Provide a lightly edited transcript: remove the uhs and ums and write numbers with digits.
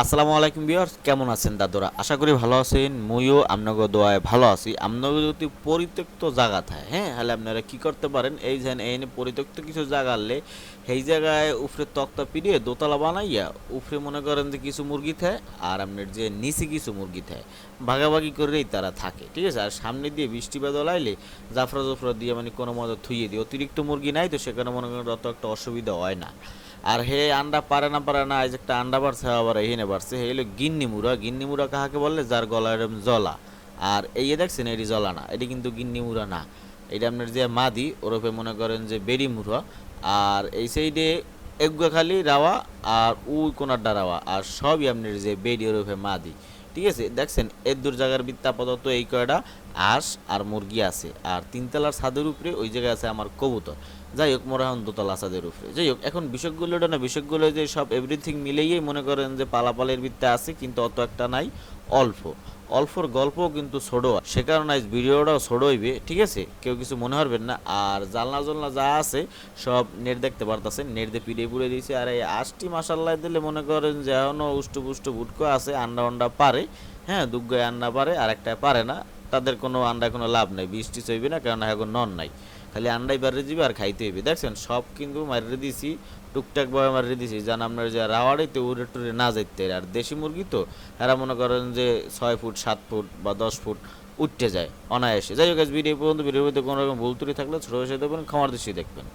আসসালামু আলাইকুম ভিউয়ার্স, কেমন আছেন দাদুরা? আশা করি ভালো আছেন। মুইও আপনাকে দোয়ায় ভালো আছি। আপনাকে যদি পরিত্যক্ত জায়গা থাকে, হ্যাঁ, তাহলে আপনারা কি করতে পারেন? এই যে এই পরিত্যক্ত কিছু জায়গা আনলে সেই জায়গায় উপরে তক্তা পিড়িয়ে দোতলা বানাইয়া উপরে মনে করেন যে কিছু মুরগি থাকে, আর আপনার যে নিচে কিছু মুরগি থাকে, ভাগাভাগি করেই তারা থাকে, ঠিক আছে? আর সামনে দিয়ে বৃষ্টি বাদল আইলে জাফরা জফরা দিয়ে মানে কোনো মতো থুইয়ে দিয়ে অতিরিক্ত মুরগি নাই তো সেখানে মনে করেন অত একটা অসুবিধা হয় না। আর হে আন্ডা পারে না আজ একটা আন্ডা পারছে আবার এখানে পারছে হে হলো গিন্নি মুড়া কাহাকে বললে যার গলা এরম জলা। আর এই যে দেখছেন এটি জলা না, এটি কিন্তু গিন্নি মুড়া না, এটা আপনার যে মাদি ওরফে মনে করেন যে বেড়ি মুড়া। আর এই সাইডে এগুয়া খালি রাওয়া, আর ওই কোনারটা রাওয়া, আর সবই আপনার যে বেড়ি ওরফে মাদি। ঠিক আছে, দেখছেন এর দূর জায়গার বৃত্ত আপাতত এই কয়টা হাঁস আর মুরগি আছে। আর তিনতলার ছাদের উপরে ওই জায়গায় আছে আমার কবুতর। যাই হোক, মোরা এখন দোতলা ছাদের উপরে। যাই হোক, এখন বিষয়গুলোটা না, বিষয়গুলো যে সব এভরিথিং মিলেই মনে করেন যে পালাপালের বৃত্তে আছে, কিন্তু অত একটা নাই, অল্প অল্পর গল্পও কিন্তু ছোটো, সে কারণে আজ ভিডিওটাও ছোটো হইবে, ঠিক আছে? কেউ কিছু মনে করবেন না। আর জালনা যা আছে সব নেট দেখতে পারতেছেন, নেট দিয়ে পিড়ে পুড়ে দিয়েছে। আর এই আষ্টি মাসাল্লাহ দিলে মনে করেন যে এখনও উষ্ট বুটকো আছে, আন্ডা পারে, হ্যাঁ, দুগ্গয় আন্ডা পারে, আর একটা পারে না। তাদের কোনো আন্ডা কোনো লাভ নাই, বৃষ্টি চইবে না, কারণ এখন নন নাই, খালি আন্ডাই বাড়িয়ে যাবে আর খাইতে হইবে। দেখছেন সব কিন্তু মারিয়ে দিছি, টুকটাক ভাবে মারিয়ে দিছি, যেন আপনার যে রাওয়াড়িতে উড়ে টুরে না যাইতে। আর দেশি মুরগি তো এরা মনে করেন যে 6 ফুট 7 ফুট বা 10 ফুট উঠতে যায় অনায়াসে। যাই হোক, ভিডিও পর্যন্ত ভিডিওর মধ্যে কোনো রকম ভুল ত্রুটি থাকলে ছোটো হিসেবে দেখবেন, ক্ষমার দৃষ্টি দেখবেন।